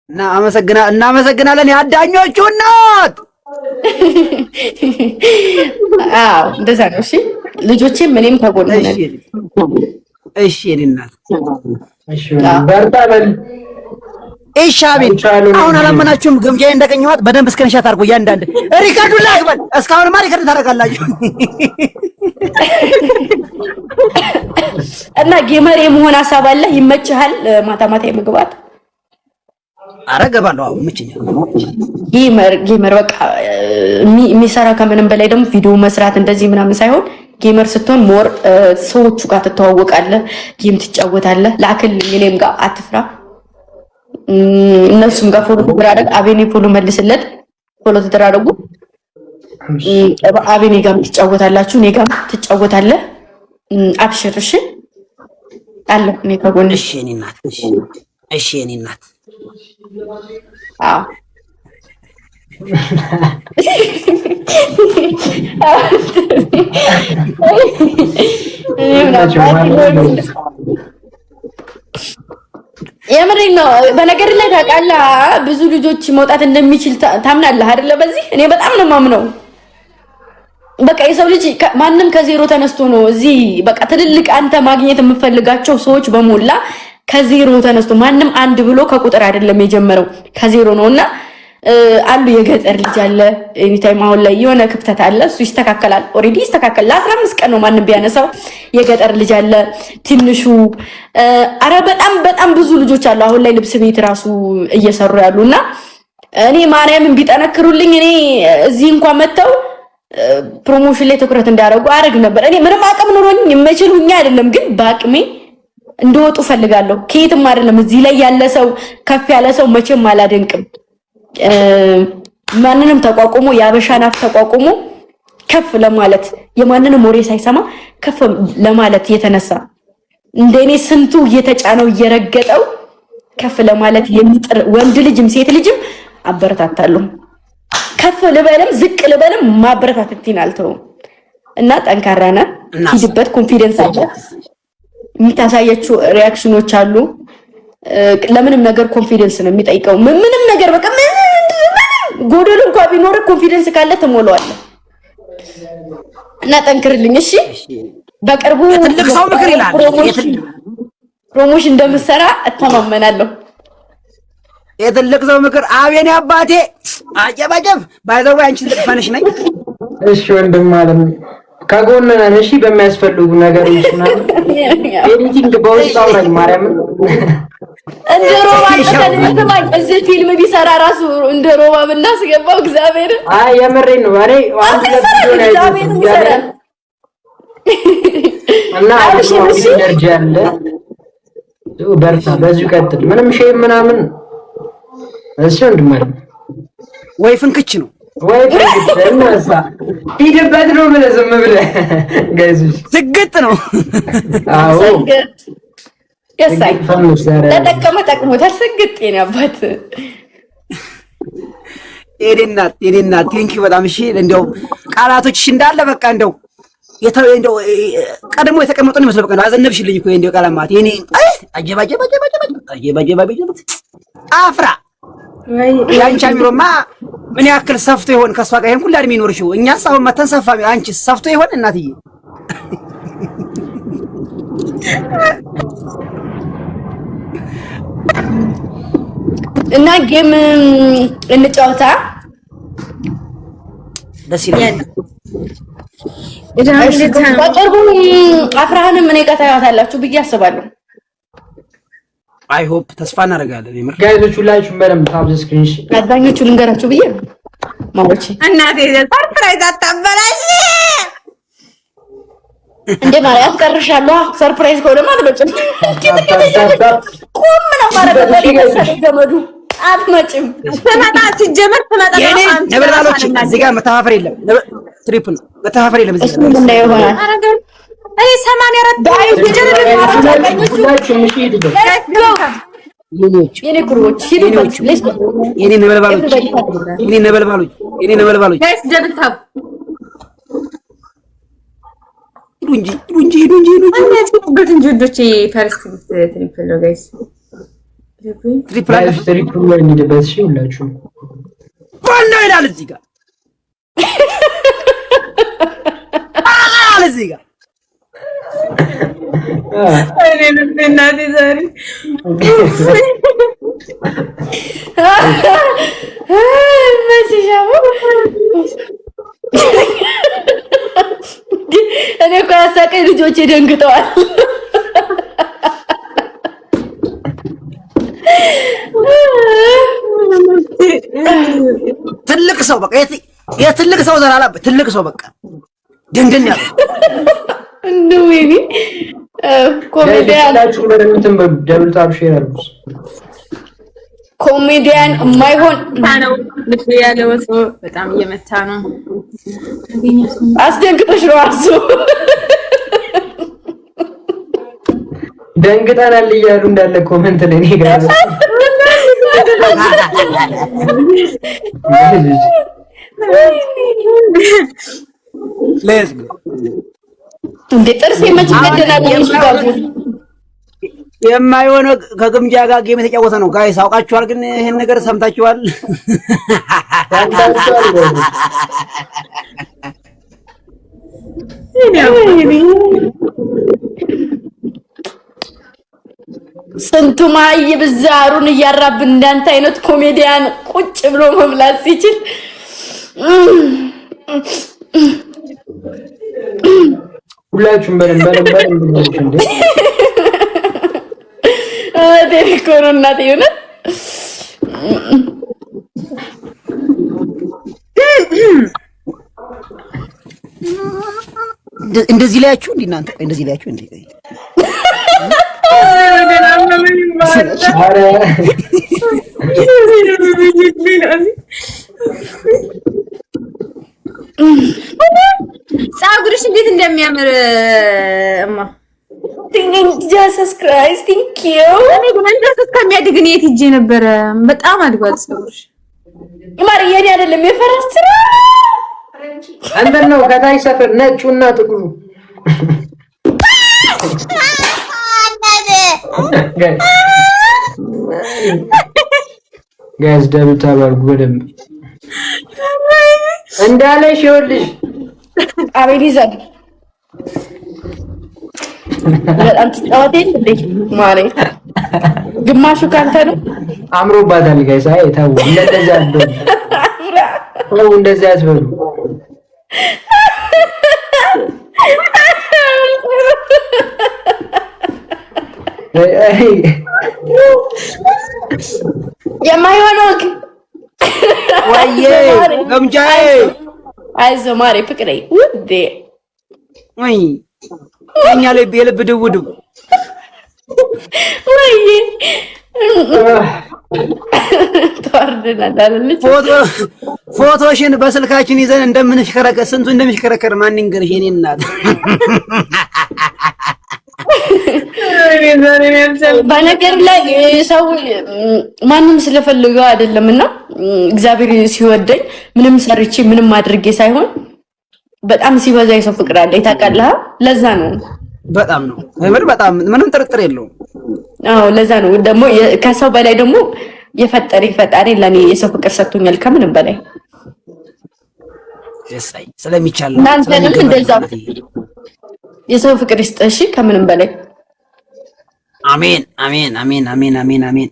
እናመሰግናለን የአዳኞቹ እናት። አዎ እንደዛ ነው። እሺ ልጆቼም እኔም ከጎን ነን። እሺ የኔ እናት እሺ በርታ በል። እሺ አቤት። አሁን አላመናችሁም? ግምጃዬ እንደቀኘኋት በደንብ እስክንሻት አድርጎ እያንዳንድ ሪከርዱን ላክበል። እስካሁንማ ሪከርድ ታደርጋላችሁ። እና ጌመር የመሆን ሀሳብ አለ? ይመችሃል? ማታ ማታ የመግባት አረገባለሁ። አሁን ምችኛል ጌመር በቃ የሚሰራ ከምንም በላይ ደግሞ ቪዲዮ መስራት እንደዚህ ምናምን ሳይሆን ጌመር ስትሆን ሞር ሰዎቹ ጋር ትተዋወቃለህ፣ ጌም ትጫወታለህ። ላክልኝ እኔም ጋር አትፍራ። እነሱም ጋር ፎሎ ተደራረግ። አቤኔ ፎሎ መልስለት፣ ፎሎ ተደራረጉ። አቤኔ ጋርም ትጫወታላችሁ፣ እኔ ጋርም ትጫወታለህ። አብሽር እሺ አለ እኔ ከጎን። እሺ የኔ እናት እሺ የኔ እናት አዎ የምሬን ነው። በነገር ላይ ታውቃለህ ብዙ ልጆች መውጣት እንደሚችል ታምናለህ አይደለ? በዚህ እኔ በጣም ነው የማምነው። በቃ የሰው ልጅ ማንም ከዜሮ ተነስቶ ነው እዚህ በቃ ትልልቅ አንተ ማግኘት የምፈልጋቸው ሰዎች በሞላ ከዜሮ ተነስቶ ማንም አንድ ብሎ ከቁጥር አይደለም የጀመረው ከዜሮ ነውና አሉ የገጠር ልጅ አለ። ኤኒታይም አሁን ላይ የሆነ ክፍተት አለ፣ እሱ ይስተካከላል። ኦሬዲ ይስተካከላል። ለ15 ቀን ነው ማንም ቢያነሳው። የገጠር ልጅ አለ ትንሹ። አረ በጣም ብዙ ልጆች አሉ አሁን ላይ ልብስ ቤት ራሱ እየሰሩ ያሉና እኔ ማርያምን ቢጠነክሩልኝ እኔ እዚህ እንኳን መተው ፕሮሞሽን ላይ ትኩረት እንዳደረጉ አረግ ነበር። እኔ ምንም አቅም ኖሮኝ የማይችሉኛ አይደለም፣ ግን በአቅሜ እንደወጡ ፈልጋለሁ። ከየትም አይደለም እዚህ ላይ ያለ ሰው ከፍ ያለ ሰው መቼም አላደንቅም። ማንንም ተቋቁሞ ያበሻን አፍ ተቋቁሞ ከፍ ለማለት የማንንም ወሬ ሳይሰማ ከፍ ለማለት የተነሳ እንደኔ ስንቱ እየተጫነው እየረገጠው ከፍ ለማለት የሚጥር ወንድ ልጅም ሴት ልጅም አበረታታለሁ። ከፍ ልበልም ዝቅ ልበልም ማበረታታትን አልተውም እና ጠንካራ ነህ፣ ሂድበት። ኮንፊደንስ አለ፣ የምታሳያችሁ ሪአክሽኖች አሉ። ለምንም ነገር ኮንፊደንስ ነው የሚጠይቀው። ምንም ነገር በቃ ጎደሎ እንኳን ቢኖር ኮንፊደንስ ካለ ትሞላዋለህ። እና ጠንክርልኝ እሺ። በቅርቡ ትልቅ ሰው ምክር ይላል ፕሮሞሽን እንደምሰራ እተማመናለሁ። የትልቅ ሰው ምክር አቤኔ አባቴ አጨባጨብ ባይዘው አንቺ ልጥፋነሽ ነኝ። እሺ ወንድም ማለት ከጎን ነን። እሺ በሚያስፈልጉ ነገሮች ነው ኤዲቲንግ በውስጥ አውራኝ ማርያም እንደ ሮባ ተሰልተማኝ እዚህ ፊልም ቢሰራ ራሱ እንደ ሮባ ብናስገባው እግዚአብሔር አይ የምሬን ነው። አሬ አንተ ለቪዲዮ ላይ እና ኢነርጂ አለ። በርታ፣ በዚሁ ቀጥል። ምንም ሼም ምናምን እሺ ወንድም ማለት ወይ ፍንክች ነው ወይ ፍንክች እናሳ ሂድበት ነው ብለህ ዝም ብለህ ጋይዞች ስግጥ ነው። አዎ ያሳይ ለጠቀመ ጠቅሞታል። ስግጥ የኔ አባት የኔና ቴንኪው በጣም እሺ። እንደው ቃላቶችሽ እንዳለ በቃ እንደው ቀድሞ የተቀመጡ ነው መስለው በቃ አዘነብሽልኝ እኮ እንደው ቃላማት የኔ አጀባጀባ አፍራ ያንቺ አሚሮማ ምን ያክል ሰፍቶ ይሆን ከሷ ጋር ይሄን ሁሉ እድሜ ኖርሽው። እኛስ አሁን መተን ሰፋሚ አንቺ ሰፍቶ ይሆን እናትዬ? እና ጌም እንጫወታ ደስ ይላል። በቅርቡ አፍራህንም እኔ ጋር ታያታላችሁ ብዬ አስባለሁ። አይ ሆፕ ተስፋ እናደርጋለን። የምር ጋይዞች ሁላችሁም በደንብ ታብ ስክሪንሽ አዳኞቹ ልንገራችሁ ብዬ ማውጪ እናቴ ሰርፕራይዝ አታበላሽ እንዴ ማለት ያስቀርሻለሁ። ሰርፕራይዝ ከሆነ ማለት ነው ቆም ነው ማለት ነው። ገመዱ አትመጭም ተመጣ ሲጀመር ተመጣ የኔ ነበልባሎች እዚህ ጋር መተፋፈር የለም። ትሪፕል መተፋፈር የለም እዚህ ጋር ምን ይሆናል? አይ 84 ዳይ የኔ ኩሮች ሂዱበት። የኔ ነበልባሎች ጋይስ ጀብታው ሂዱ እንጂ ፈርስት ትሪፕል ነው ጋይስ ትሪፕል ወይ እንዲደበስ እሺ ሁላችሁ ባንዳ ይላል እዚህ ጋር እዚህ ጋር እኔ ልብናት ዛሬ እኔ እኮ ያሳቀኝ ልጆቼ ደንግጠዋል። ትልቅ ሰው በቃ የትልቅ ሰው ዘር አላበት ትልቅ ሰው በቃ ድንግል ያለው እንደው ይሄ ኮሜዲያን ደብል ታፕ ሼር አድርጉ። ኮሜዲያን የማይሆን ነው ልብ ያለው ሰው በጣም እየመታ ነው። አስደንግጦሽ ነው አርሱ ደንግጠናል እያሉ እንዳለ ኮሜንት ላይ እኔ ጋር ሌትስ ጎ እንደ ጥርስ የመች ገደናል የሚጋቡ የማይሆነ ከግምጃ ጋር ጌም የተጫወተ ነው። ጋይስ አውቃችኋል፣ ግን ይሄን ነገር ሰምታችኋል። ስንቱ ማይብ ዛሩን እያራብን እንዳንተ አይነት ኮሜዲያን ቁጭ ብሎ መብላት ሲችል ሁላችሁም በደንብ እንዴ ቴሌኮኑ እናት ይሁን እንደዚህ ላያችሁ እንዴ እናንተ እንደዚህ ላያችሁ እንዴ ፀጉርሽ እንዴት እንደሚያምር እማ ጂሰስ ክራይስት ቲንክ ዩ እኔ ግን እንደዚህ ከሚያድግ ነው የት ሂጄ ነበረ። በጣም አድጓል ፀጉርሽ ማርዬ። እኔ አይደለም የፈረስ ስራ አንተ ነው ከታይ ሰፈር ነጩና ጥቁሩ ጋዝ ደብል ታባርጉ በደንብ እንዳለሽ ይኸውልሽ አቤሊዘር በጣም ትጫወቴል እንዴ ማሬ ግማሹ ካንተ ነው። አምሮባታል ጋይስ። አይ ታው እንደዛ አትበሉ፣ ታው እንደዛ አትበሉ። የማይሆነው ወይዬ ገምጃዬ አይዞህ ማሬ ፍቅሬ ውዴ ወይ እኛ ላይ የልብ ድውድው ወይዬ ተዋርደናል። ፎቶሽን በስልካችን ይዘን እንደምንሽከረከር ስንቱ እንደምሽከረከር ማን ይንገርሽ የኔ እናት። በነገር ላይ ሰው ማንም ስለፈልገው አይደለምና እግዚአብሔር ሲወደኝ ምንም ሰርቼ ምንም አድርጌ ሳይሆን በጣም ሲበዛ የሰው ፍቅር አለ ታውቃለህ። ለዛ ነው በጣም ነው በጣም ምንም ጥርጥር የለውም። አዎ ለዛ ነው ደግሞ ከሰው በላይ ደግሞ የፈጠረኝ ፈጣሪ ለኔ የሰው ፍቅር ሰጥቶኛል ከምንም በላይ እሰይ ስለሚቻል ነው። እናንተንም እንደዛው የሰው ፍቅር ይስጥሽ ከምንም በላይ አሜን አሜን አሜን አሜን አሜን አሜን።